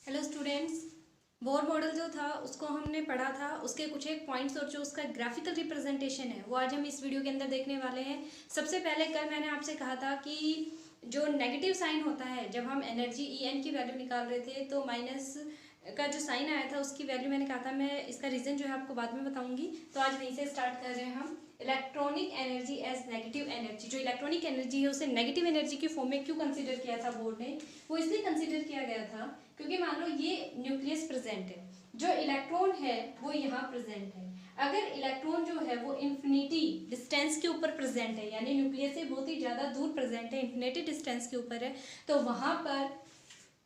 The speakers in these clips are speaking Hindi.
Hello students. बोर मॉडल जो था उसको हमने पढ़ा था, उसके कुछ एक पॉइंट्स और जो उसका ग्राफिकल रिप्रेजेंटेशन है वो आज हम इस वीडियो के अंदर देखने वाले हैं। सबसे पहले कल मैंने आपसे कहा था कि जो नेगेटिव साइन होता है जब हम एनर्जी ई एन की वैल्यू निकाल रहे थे तो माइनस का जो साइन आया था उसकी वैल्यू मैंने कहा था मैं इसका रीज़न जो है आपको बाद में बताऊंगी। तो आज वहीं से स्टार्ट कर रहे हैं हम। Electronic energy as negative energy, जो इलेक्ट्रॉनिक एनर्जी है उसे नेगेटिव एनर्जी की फॉर्म में क्यों कंसीडर किया था बोर्ड ने? वो इसलिए कंसीडर किया गया था क्योंकि मान लो ये न्यूक्लियस प्रेजेंट है, जो इलेक्ट्रॉन है वो यहाँ प्रेजेंट है। अगर इलेक्ट्रॉन जो है वो इन्फिनिटी डिस्टेंस के ऊपर प्रेजेंट है, यानी न्यूक्लियस से बहुत ही ज़्यादा दूर प्रेजेंट है, इन्फिनिटी डिस्टेंस के ऊपर है, तो वहाँ पर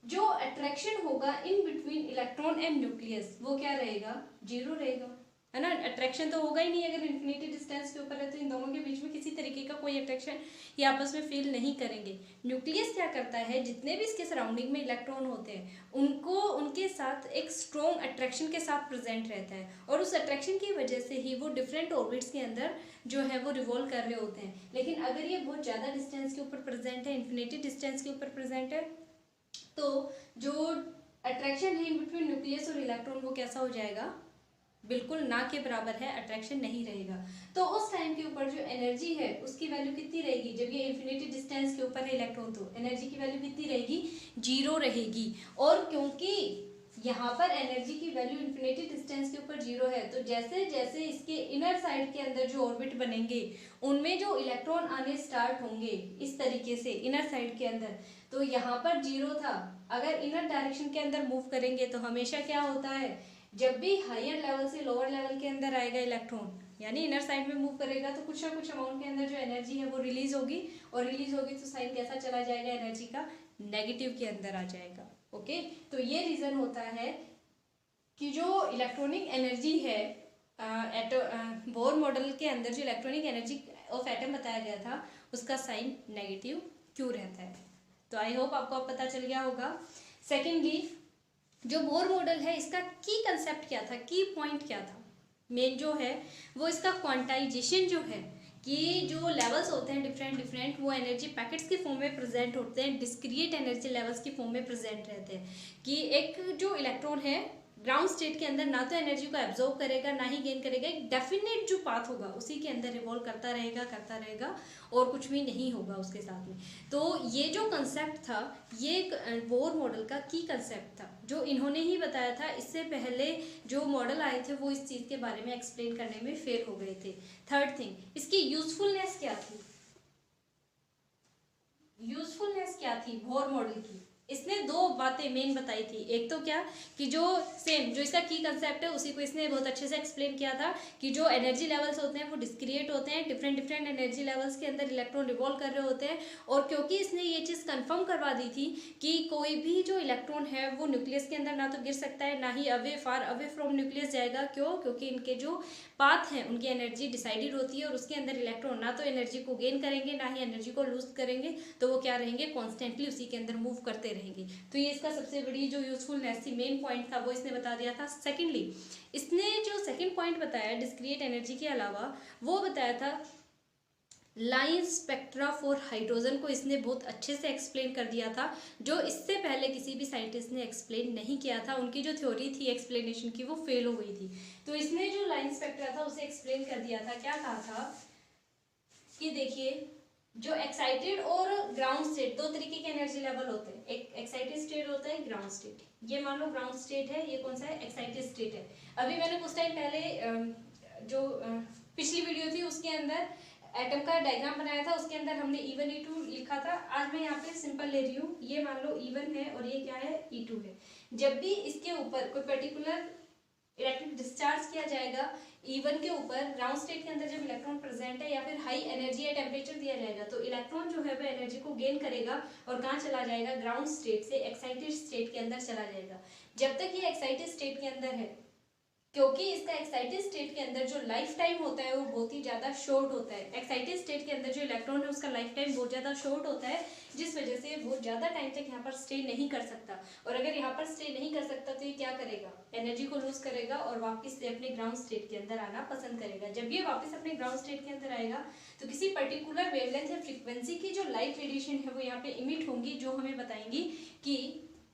जो अट्रैक्शन होगा in between electron and nucleus वो क्या रहेगा? जीरो रहेगा, है ना। अट्रैक्शन तो होगा ही नहीं अगर इन्फिनिटी डिस्टेंस के ऊपर है, तो इन दोनों के बीच में किसी तरीके का कोई अट्रैक्शन ये आपस में फील नहीं करेंगे। न्यूक्लियस क्या करता है, जितने भी इसके सराउंडिंग में इलेक्ट्रॉन होते हैं उनको उनके साथ एक स्ट्रॉन्ग अट्रैक्शन के साथ प्रेजेंट रहता है, और उस अट्रैक्शन की वजह से ही वो डिफरेंट ऑर्बिट्स के अंदर जो है वो रिवॉल्व कर रहे होते हैं। लेकिन अगर ये बहुत ज़्यादा डिस्टेंस के ऊपर प्रेजेंट है, इन्फिनिटी डिस्टेंस के ऊपर प्रेजेंट है, तो जो अट्रैक्शन है बिटवीन न्यूक्लियस और इलेक्ट्रॉन वो कैसा हो जाएगा? बिल्कुल ना के बराबर है, अट्रैक्शन नहीं रहेगा। तो उस टाइम के ऊपर जो एनर्जी है उसकी वैल्यू कितनी रहेगी? जब ये इन्फिनिटी डिस्टेंस के ऊपर है इलेक्ट्रॉन, तो एनर्जी की वैल्यू कितनी रहेगी? जीरो रहेगी। और क्योंकि यहाँ पर एनर्जी की वैल्यू इन्फिनिटी डिस्टेंस के ऊपर जीरो है, तो जैसे जैसे इसके इनर साइड के अंदर जो ऑर्बिट बनेंगे उनमें जो इलेक्ट्रॉन आने स्टार्ट होंगे इस तरीके से इनर साइड के अंदर, तो यहाँ पर जीरो था, अगर इनर डायरेक्शन के अंदर मूव करेंगे तो हमेशा क्या होता है, जब भी हायर लेवल से लोअर लेवल के अंदर आएगा इलेक्ट्रॉन, यानी इनर साइड में मूव करेगा, तो कुछ ना कुछ अमाउंट के अंदर जो एनर्जी है वो रिलीज होगी, और रिलीज होगी तो साइन कैसा चला जाएगा एनर्जी का? नेगेटिव के अंदर आ जाएगा। ओके, तो ये रीजन होता है कि जो इलेक्ट्रॉनिक एनर्जी है बोर मॉडल के अंदर जो इलेक्ट्रॉनिक एनर्जी ऑफ एटम बताया गया था उसका साइन नेगेटिव क्यों रहता है। तो आई होप आपको अब पता चल गया होगा। सेकेंडली, जो बोर मॉडल है इसका की कंसेप्ट क्या था, की पॉइंट क्या था? मेन जो है वो इसका क्वांटाइजेशन जो है, कि जो लेवल्स होते हैं डिफरेंट डिफरेंट वो एनर्जी पैकेट्स की फॉर्म में प्रेजेंट होते हैं, डिस्क्रिएट एनर्जी लेवल्स की फॉर्म में प्रेजेंट रहते हैं। कि एक जो इलेक्ट्रॉन है ग्राउंड स्टेट के अंदर ना तो एनर्जी को एब्जॉर्ब करेगा ना ही गेन करेगा, एक डेफिनेट जो पाथ होगा उसी के अंदर रिवॉल्व करता रहेगा और कुछ भी नहीं होगा उसके साथ में। तो ये जो कंसेप्ट था ये बोर मॉडल का की कंसेप्ट था जो इन्होंने ही बताया था। इससे पहले जो मॉडल आए थे वो इस चीज़ के बारे में एक्सप्लेन करने में फेल हो गए थे। थर्ड थिंग, इसकी यूजफुलनेस क्या थी? यूजफुलनेस क्या थी बोर मॉडल की? इसने दो बातें मेन बताई थी। एक तो क्या कि जो सेम जो इसका की कंसेप्ट है उसी को इसने बहुत अच्छे से एक्सप्लेन किया था कि जो एनर्जी लेवल्स होते हैं वो डिस्क्रिएट होते हैं, डिफरेंट डिफरेंट एनर्जी लेवल्स के अंदर इलेक्ट्रॉन रिवॉल्व कर रहे होते हैं। और क्योंकि इसने ये चीज़ कंफर्म करवा दी थी कि कोई भी जो इलेक्ट्रॉन है वो न्यूक्लियस के अंदर ना तो गिर सकता है ना ही away far away from nucleus जाएगा। क्यों? क्योंकि इनके जो पाथ हैं उनकी एनर्जी डिसाइडेड होती है और उसके अंदर इलेक्ट्रॉन ना तो एनर्जी को गेन करेंगे ना ही एनर्जी को लूज करेंगे, तो वो क्या रहेंगे? कॉन्स्टेंटली उसी के अंदर मूव करते रहेंगे। तो ये इसका सबसे बड़ी जो यूजफुलनेस थी, मेन पॉइंट था, वो इसने बता दिया था। सेकेंडली, इसने जो सेकेंड पॉइंट बताया डिस्क्रिएट एनर्जी के अलावा, वो बताया था लाइन स्पेक्ट्रा फॉर हाइड्रोजन को इसने बहुत अच्छे से एक्सप्लेन कर दिया था, जो इससे पहले किसी भी साइंटिस्ट ने एक्सप्लेन नहीं किया था। उनकी जो थ्योरी थी एक्सप्लेनेशन की वो फेल हो गई थी। तो इसने जो लाइन स्पेक्ट्रा था उसे एक्सप्लेन कर दिया था। क्या कहा था कि देखिए, जो एक्साइटेड और ग्राउंड स्टेट, दो तरीके के एनर्जी लेवल होते हैं। एक एक्साइटेड स्टेट होता है, ग्राउंड स्टेट। ये मान लो ग्राउंड स्टेट है, ये कौन सा है? एक्साइटेड स्टेट है। अभी मैंने कुछ टाइम पहले जो पिछली वीडियो थी उसके अंदर एटम का डायग्राम बनाया था, उसके अंदर हमने E1 E2 लिखा था। आज मैं यहाँ पे सिंपल ले रही हूँ। ये मान लो E1 है और ये क्या है? E2 है। जब भी इसके ऊपर कोई पर्टिकुलर इलेक्ट्रिक डिस्चार्ज किया जाएगा E1 के ऊपर, ग्राउंड स्टेट के अंदर जब इलेक्ट्रॉन प्रेजेंट है या फिर हाई एनर्जी या टेम्परेचर दिया जाएगा, तो इलेक्ट्रॉन जो है वो एनर्जी को गेन करेगा और कहाँ चला जाएगा? ग्राउंड स्टेट से एक्साइटेड स्टेट के अंदर चला जाएगा। जब तक ये एक्साइटेड स्टेट के अंदर है, क्योंकि इसका एक्साइटेड स्टेट के अंदर जो लाइफ टाइम होता है वो बहुत ही ज्यादा शॉर्ट होता है। एक्साइटेड स्टेट के अंदर जो इलेक्ट्रॉन है उसका लाइफ टाइम बहुत ज्यादा शॉर्ट होता है, जिस वजह से बहुत ज्यादा टाइम तक यहाँ पर स्टे नहीं कर सकता। और अगर यहाँ पर स्टे नहीं कर सकता तो ये क्या करेगा? एनर्जी को लूज करेगा और वापस से अपने ग्राउंड स्टेट के अंदर आना पसंद करेगा। जब ये वापस अपने ग्राउंड स्टेट के अंदर आएगा तो किसी पर्टिकुलर वेवलेंथ या फ्रीक्वेंसी की जो लाइट रेडिएशन है वो यहाँ पे इमिट होंगी, जो हमें बताएंगी कि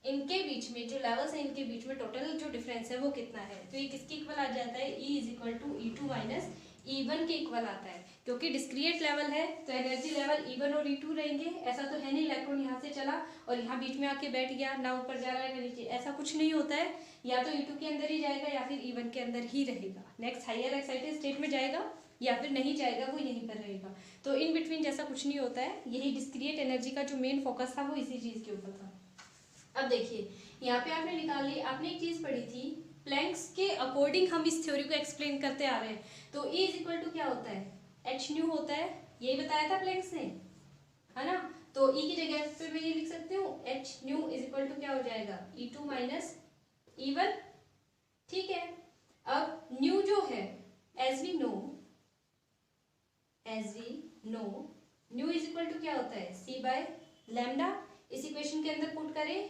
इनके बीच में जो लेवल्स हैं इनके बीच में टोटल जो डिफरेंस है वो कितना है। तो ये किसके इक्वल आ जाता है, E is equal to E2 minus E1 के इक्वल आता है। क्योंकि डिस्क्रिएट लेवल है तो एनर्जी लेवल E1 और E2 रहेंगे। ऐसा तो है नहीं इलेक्ट्रॉन यहाँ से चला और यहाँ बीच में आके बैठ गया, ना ऊपर जा रहा है ना नीचे, ऐसा कुछ नहीं होता है। या तो E2 के अंदर ही जाएगा या फिर E1 के अंदर ही रहेगा, नेक्स्ट हायर एक्साइटेड स्टेट में जाएगा या फिर नहीं जाएगा, वो यहीं पर रहेगा। तो इन बिटवीन जैसा कुछ नहीं होता है। यही डिस्क्रिएट एनर्जी का जो मेन फोकस था वो इसी चीज के ऊपर था। अब देखिए यहाँ पे आपने निकाल ली, आपने एक चीज पढ़ी थी प्लैंक्स के अकॉर्डिंग हम इस थ्योरी को एक्सप्लेन करते आ रहे हैं। तो E इज इक्वल टू क्या होता है, एच न्यू होता है, यही बताया था प्लैंक्स ने, है ना। तो E की जगह पे मैं ये लिख सकती हूँ h nu is equal to क्या हो जाएगा, E2 माइनस E1। ठीक है, अब न्यू जो है as we know nu is equal to क्या होता है, C बाय लैम्डा। इस इक्वेशन के अंदर पुट करें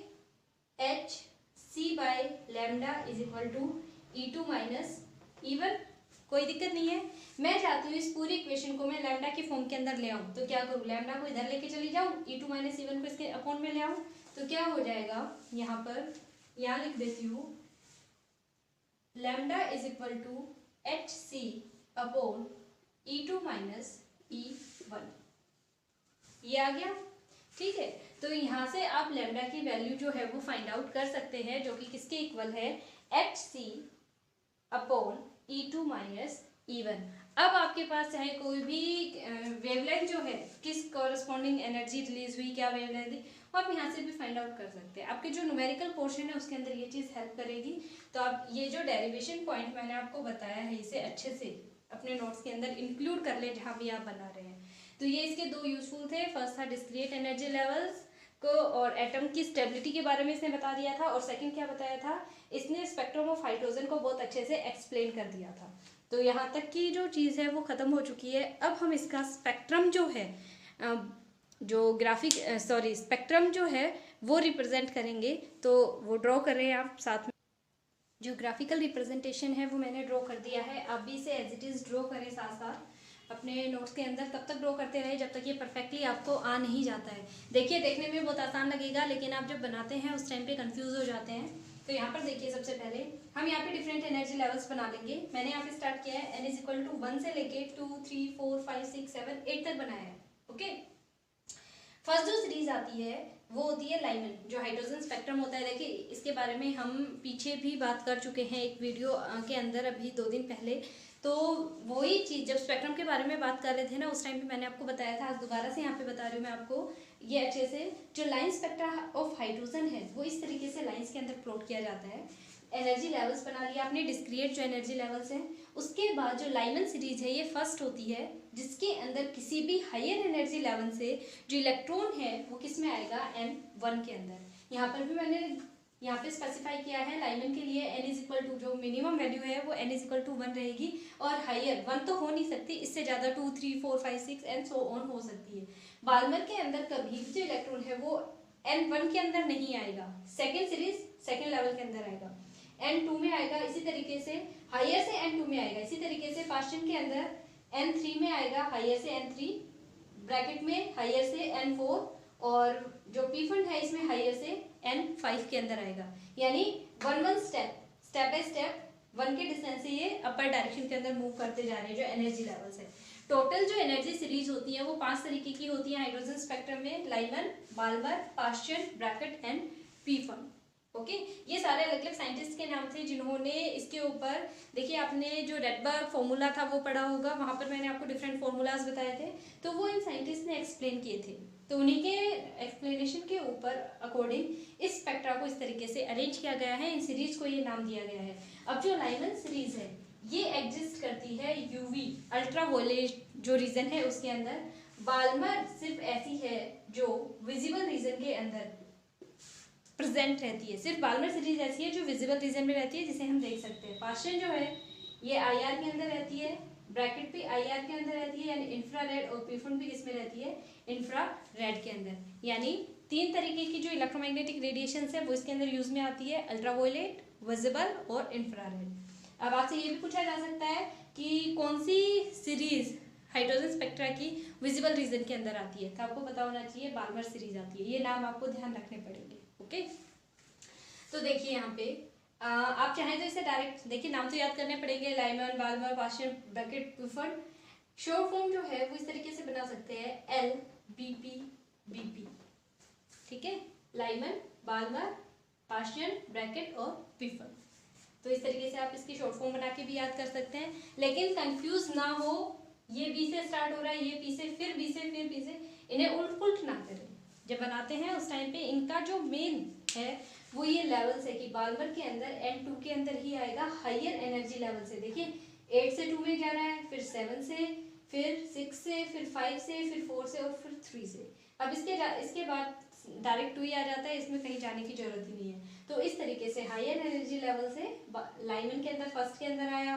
h c by lambda is equal to E2 minus E1। कोई दिक्कत नहीं है। मैं चाहती हूँ इस पूरी इक्वेशन को मैं लैम्डा के फॉर्म के अंदर ले आऊँ, तो क्या करूँ, लैम्डा को इधर लेके चली जाऊँ, E2 माइनस E1 को इसके अपॉन में ले आऊँ। तो क्या हो जाएगा, यहाँ पर यहाँ लिख देती हूँ lambda is equal to h c upon E2 minus E1। ये आ गया। ठीक है, तो यहाँ से आप लैम्डा की वैल्यू जो है वो फाइंड आउट कर सकते हैं, जो कि किसके इक्वल है, H c upon E2 minus E1। अब आपके पास चाहे कोई भी वेवलेंथ जो है, किस कॉरस्पॉन्डिंग एनर्जी रिलीज हुई, क्या वेवलेंथ थी, वो आप यहाँ से भी फाइंड आउट कर सकते हैं। आपके जो न्यूमेरिकल पोर्शन है उसके अंदर ये चीज़ हेल्प करेगी। तो आप ये जो डेरिवेशन पॉइंट मैंने आपको बताया है इसे अच्छे से अपने नोट्स के अंदर इंक्लूड कर ले जहाँ भी आप बना रहे हैं। तो ये इसके दो यूजफुल थे। फर्स्ट था डिस्क्रिएट एनर्जी लेवल्स को और एटम की स्टेबिलिटी के बारे में इसने बता दिया था, और सेकंड क्या बताया था, इसने स्पेक्ट्रम ऑफ हाइड्रोजन को बहुत अच्छे से एक्सप्लेन कर दिया था। तो यहाँ तक की जो चीज़ है वो ख़त्म हो चुकी है। अब हम इसका स्पेक्ट्रम जो है, जो ग्राफिक स्पेक्ट्रम जो है वो रिप्रेजेंट करेंगे। तो वो ड्रॉ कर रहे हैं आप साथ में। जो ग्राफिकल रिप्रेजेंटेशन है वो मैंने ड्रॉ कर दिया है। आप भी इसे एज इट इज़ ड्रॉ करें साथ साथ अपने नोट्स के अंदर, तब तक ड्रॉ करते रहे जब तक ये परफेक्टली आपको आ नहीं जाता है। देखिए देखने में बहुत आसान लगेगा, लेकिन आप जब बनाते हैं उस टाइम पे कंफ्यूज हो जाते हैं। तो यहाँ पर देखिए सबसे पहले हम यहाँ पे डिफरेंट एनर्जी लेवल्स बना लेंगे। मैंने यहाँ पे स्टार्ट किया है, n इज इक्वल टू 1 से लेके 2 3 4 5 6 7 8 तक बनाया है। ओके, फर्स्ट जो सीरीज आती है वो होती है लाइमन, जो हाइड्रोजन स्पेक्ट्रम होता है। देखिए इसके बारे में हम पीछे भी बात कर चुके हैं एक वीडियो के अंदर, अभी 2 दिन पहले। तो वही चीज़ जब स्पेक्ट्रम के बारे में बात कर रहे थे ना, उस टाइम पे मैंने आपको बताया था, आज दोबारा से यहाँ पे बता रही हूँ मैं आपको ये अच्छे से। जो लाइन स्पेक्ट्रा ऑफ हाइड्रोजन है वो इस तरीके से लाइन्स के अंदर प्लॉट किया जाता है। एनर्जी लेवल्स बना लिया आपने, डिस्क्रिएट जो एनर्जी लेवल्स हैं। उसके बाद जो लाइमन सीरीज है ये फर्स्ट होती है, जिसके अंदर किसी भी हायर एनर्जी लेवल से जो इलेक्ट्रॉन है वो किस में आएगा, n1 के अंदर। यहाँ पर भी मैंने यहाँ पे स्पेसिफाई किया है लाइमन के लिए n इज इक्वल टू, जो मिनिमम वैल्यू है वो n इज इक्वल टू 1 रहेगी, और हायर 1 तो हो नहीं सकती, इससे ज़्यादा 2 3 4 5 6 एंड सो ऑन हो सकती है। बाल्मर के अंदर कभी भी जो इलेक्ट्रॉन है वो n1 के अंदर नहीं आएगा, सेकेंड सीरीज सेकेंड लेवल के अंदर आएगा, n2 में आएगा। इसी तरीके से हायर से n2 में आएगा। इसी तरीके से पास्टन के अंदर n3 में आएगा, हायर से n3, ब्रैकेट में हायर से n4, और जो पी फंड है इसमें हायर से n5 के अंदर आएगा। यानी वन स्टेप बाय स्टेप 1 के डिस्टेंस से ये अपर डायरेक्शन के अंदर मूव करते जा रहे हैं। जो एनर्जी लेवल्स है, टोटल जो एनर्जी सीरीज होती है वो 5 तरीके की होती है हाइड्रोजन स्पेक्ट्रम में, Lyman, Balmer, Paschen, Brackett and Pfund. Okay, ये सारे अलग अलग साइंटिस्ट के नाम थे जिन्होंने इसके ऊपर, देखिए आपने जो रेडबर्ग फॉर्मूला था वो पढ़ा होगा, वहां पर मैंने आपको डिफरेंट फॉर्मूलाज बताए थे, तो वो इन साइंटिस्ट ने एक्सप्लेन किए थे। तो उन्हीं के एक्सप्लेनेशन के ऊपर अकॉर्डिंग इस स्पेक्ट्रा को इस तरीके से अरेंज किया गया है, इन सीरीज को ये नाम दिया गया है। अब जो लाइमन सीरीज है ये एग्जिस्ट करती है यूवी अल्ट्रावायलेट जो रीजन है उसके अंदर। बाल्मर सिर्फ ऐसी है जो विजिबल रीजन के अंदर प्रेजेंट रहती है, सिर्फ बाल्मर सीरीज ऐसी है जो विजिबल रीजन में रहती है, जिसे हम देख सकते हैं। पास्टन जो है ये आईआर के अंदर रहती है, ब्रैकेट भी आईआर के अंदर रहती है, यानी इंफ्रारेड, और पीफन भी किसमें रहती है, इंफ्रारेड के अंदर। यानी 3 तरीके की जो इलेक्ट्रोमैग्नेटिक रेडिएशन है वो इसके अंदर यूज में आती है, अल्ट्रावायलेट, विजिबल और इंफ्रारेड। अब आपसे ये भी पूछा जा सकता है कि कौन सी सीरीज हाइड्रोजन स्पेक्ट्रा की विजिबल रीजन के अंदर आती है, तो आपको पता होना चाहिए बाल्मर सीरीज आती है। ये नाम आपको ध्यान रखने पड़ेंगे। ओके, तो देखिए यहाँ पे आप चाहें तो इसे डायरेक्ट देखिए, नाम तो याद करने पड़ेंगे, Lyman, Balmer, Paschen, Brackett, Pfund. Short form जो है वो इस तरीके से बना सकते हैं, LBP। ठीक है, लाइमन, बाल्मर, पास्चर, ब्रैकेट और पिफर्ड। तो इस तरीके से आप इसकी शॉर्ट फॉर्म बना के भी याद कर सकते हैं, लेकिन कंफ्यूज ना हो, ये बी से स्टार्ट हो रहा है, ये बी से, फिर बी से, फिर बी से, इन्हें उल्ट पुल्ट ना करें। जब बनाते हैं उस टाइम पे इनका जो मेन है वो ये लेवल से, कि बाल्मर के अंदर N2 के अंदर ही आएगा हाइयर एनर्जी लेवल से। देखिए 8 से 2 में जा रहा है, फिर 7 से, फिर 6 से, फिर 5 से, फिर 4 से और फिर 3 से। अब इसके बाद डायरेक्ट 2 ही आ जाता है, इसमें कहीं जाने की जरूरत ही नहीं है। तो इस तरीके से हाइयर एनर्जी लेवल से लाइमन के अंदर फर्स्ट के अंदर आया,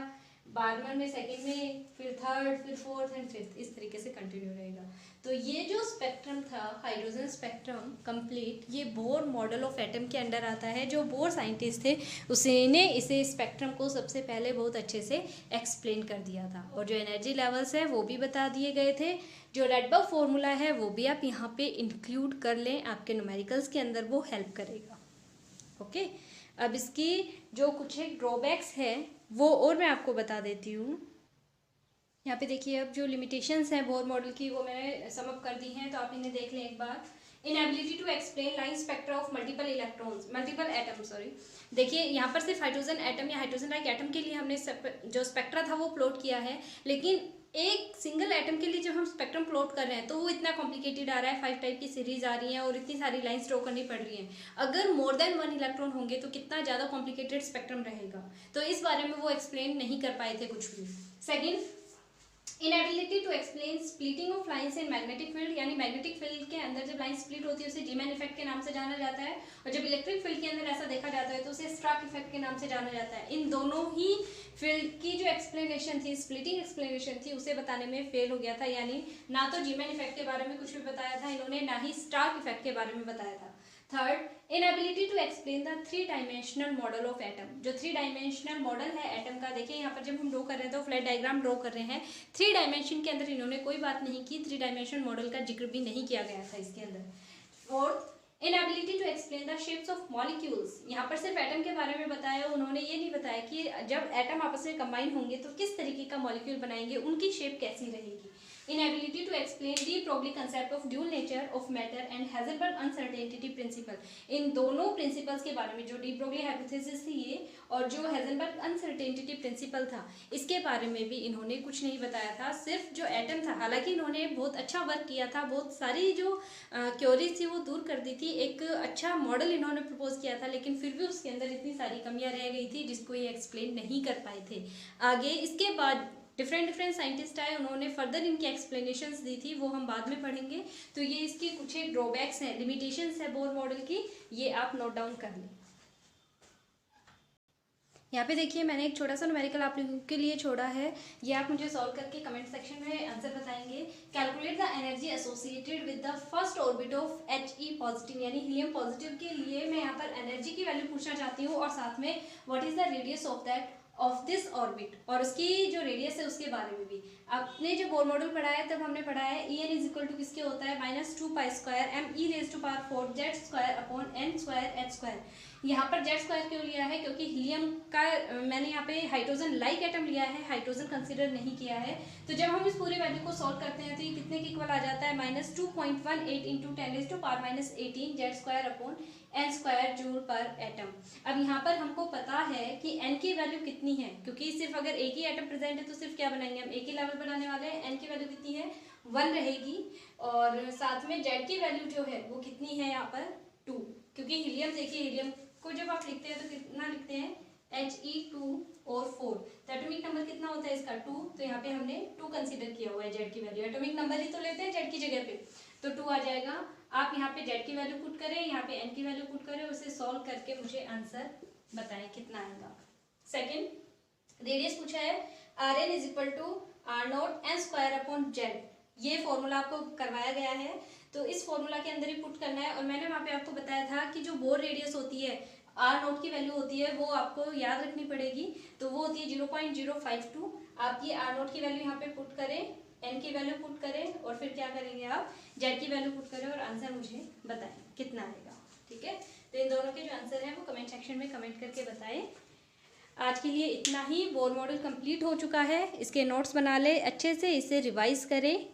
बाल्मर में सेकंड में, फिर थर्ड, फिर फोर्थ एंड फिफ्थ, इस तरीके से कंटिन्यू रहेगा। तो ये जो स्पेक्ट्रम था, हाइड्रोजन स्पेक्ट्रम कंप्लीट, ये बोर मॉडल ऑफ एटम के अंडर आता है। जो बोर साइंटिस्ट थे उसने इसे स्पेक्ट्रम को सबसे पहले बहुत अच्छे से एक्सप्लेन कर दिया था, और जो एनर्जी लेवल्स है वो भी बता दिए गए थे। जो रेडबर्ग फॉर्मूला है वो भी आप यहाँ पे इंक्लूड कर लें, आपके न्यूमेरिकल्स के अंदर वो हेल्प करेगा। ओके, अब इसकी जो कुछ एक ड्रॉबैक्स है वो और मैं आपको बता देती हूँ। यहाँ पे देखिए, अब जो लिमिटेशंस हैं बोर मॉडल की वो मैंने सम अप कर दी हैं, तो आप इन्हें देख लें एक बार। Inability to explain line spectra of multiple atom, sorry. देखिए यहाँ पर सिर्फ हाइड्रोजन एटम या हाइड्रोजन लाइक एटम के लिए हमने जो स्पेक्ट्रा था वो प्लॉट किया है, लेकिन एक सिंगल एटम के लिए जब हम स्पेक्ट्रम प्लॉट कर रहे हैं तो वो इतना कॉम्प्लिकेटेड आ रहा है, 5 टाइप की सीरीज आ रही है और इतनी सारी लाइंस ड्रॉ करनी पड़ रही हैं। अगर मोर देन 1 इलेक्ट्रॉन होंगे तो कितना ज़्यादा कॉम्प्लिकेटेड स्पेक्ट्रम रहेगा, तो इस बारे में वो एक्सप्लेन नहीं कर पाए थे कुछ भी। Second, inability to explain splitting of lines in magnetic field, यानी मैग्नेटिक फील्ड के अंदर जब लाइन स्प्लिट होती है उसे जीमैन इफेक्ट के नाम से जाना जाता है, और जब इलेक्ट्रिक फील्ड के अंदर ऐसा देखा जाता है तो उसे स्ट्राक इफेक्ट के नाम से जाना जाता है। इन दोनों ही फील्ड की जो एक्सप्लेनेशन थी, स्प्लिटिंग एक्सप्लेनेशन थी, उसे बताने में फेल हो गया था, यानी ना तो जीमैन इफेक्ट के बारे में कुछ भी बताया था इन्होंने, ना ही स्टार्क इफेक्ट के बारे में बताया था। Third, inability to explain the 3 dimensional model of atom. जो 3 डायमेंशनल मॉडल है एटम का, देखिए यहाँ पर जब हम ड्रॉ कर रहे हैं तो फ्लैट डायग्राम ड्रॉ कर रहे हैं, 3 डायमेंशन के अंदर इन्होंने कोई बात नहीं की, 3 डायमेंशन मॉडल का जिक्र भी नहीं किया गया था इसके अंदर। Fourth, inability to explain the shapes of molecules. यहाँ पर सिर्फ एटम के बारे में बताया, उन्होंने ये नहीं बताया कि जब एटम आपस में कंबाइन होंगे तो किस तरीके का मॉलिक्यूल बनाएंगे, उनकी शेप कैसी रहेगी। Inability to explain de Broglie concept of dual nature of matter and Heisenberg uncertainty principle। इन दोनों प्रिंसिपल्स के बारे में, जो डी ब्रोगली हाइपोथेसिस थी ये, और जो हेजनबर्ग अनसर्टेनिटी प्रिंसिपल था, इसके बारे में भी इन्होंने कुछ नहीं बताया था। सिर्फ जो एटम था, हालांकि इन्होंने बहुत अच्छा वर्क किया था, बहुत सारी जो क्योरीज थी वो दूर कर दी थी, एक अच्छा मॉडल इन्होंने प्रपोज किया था, लेकिन फिर भी उसके अंदर इतनी सारी कमियां रह गई थी जिसको ये एक्सप्लेन नहीं कर पाए थे। आगे इसके बाद डिफरेंट साइंटिस्ट आए, उन्होंने फर्दर इनकी एक्सप्लेनेशंस दी थी, वो हम बाद में पढ़ेंगे। तो ये इसकी कुछ एक ड्रॉबैक्स हैं, लिमिटेशंस है बोर मॉडल की, ये आप नोट डाउन कर लें। यहाँ पे देखिए मैंने एक छोटा सा न्यूमेरिकल आप लोगों के लिए छोड़ा है, ये आप मुझे सॉल्व करके कमेंट सेक्शन में आंसर बताएंगे। Calculate the energy associated with the first orbit of He positive, यानी हीलियम पॉजिटिव के लिए मैं यहाँ पर एनर्जी की वैल्यू पूछना चाहती हूँ, और साथ में what is the radius of this orbit, और उसकी जो रेडियस है उसके बारे में भी। आपने जब बोर मॉडल पढ़ा है तब हमने पढ़ा है En इज इक्वल टू किसके होता है, -2π² me⁻⁴ z²/n²h²। यहाँ पर z² क्यों लिया है, क्योंकि हीलियम का मैंने यहाँ पे हाइड्रोजन लाइक एटम लिया है, हाइड्रोजन कंसीडर नहीं किया है। तो जब हम इस पूरी वैल्यू को सॉल्व करते हैं तो ये कितने के इक्वल आ जाता है, -2.18 × 10⁻⁸ z² जूल पर एटम। अब यहाँ पर हमको पता है कि n की वैल्यू कितनी है, क्योंकि सिर्फ अगर एक ही एटम प्रेजेंट है तो सिर्फ क्या बनाएंगे, हम एक ही लेवल बनाने वाले हैं। n की वैल्यू कितनी है, 1 रहेगी, और साथ में z की वैल्यू जो है वो कितनी है यहाँ पर 2, क्योंकि हीलियम, देखिए हीलियम को जब आप लिखते हैं तो कितना लिखते हैं, He2 और 4, तो एटॉमिक नंबर कितना होता है इसका 2, तो यहाँ पे हमने 2 कंसीडर किया हुआ है z की वैल्यू, एटॉमिक नंबर ही तो लेते हैं z की जगह पे, तो 2 आ जाएगा। आप यहाँ पे z की वैल्यू पुट करें, यहाँ पे n की वैल्यू पुट करें, उसे सॉल्व करके मुझे आंसर बताएं कितना आएगा। सेकेंड, रेडियस पूछा है, Rn is equal to R0n²/z, ये फॉर्मूला आपको करवाया गया है, तो इस फॉर्मूला के अंदर ही पुट करना है। और मैंने वहाँ पे आपको बताया था कि जो बोर रेडियस होती है, R0 की वैल्यू होती है, वो आपको याद रखनी पड़ेगी, तो वो होती है 0.052। आप ये R0 की वैल्यू यहाँ पे पुट करें, n की वैल्यू पुट करें, और फिर क्या करेंगे आप, z की वैल्यू पुट करें और आंसर मुझे बताएं कितना आएगा। ठीक है, तो इन दोनों के जो आंसर हैं वो कमेंट सेक्शन में कमेंट करके बताएं। आज के लिए इतना ही। बोर मॉडल कंप्लीट हो चुका है, इसके नोट्स बना ले अच्छे से, इसे रिवाइज करें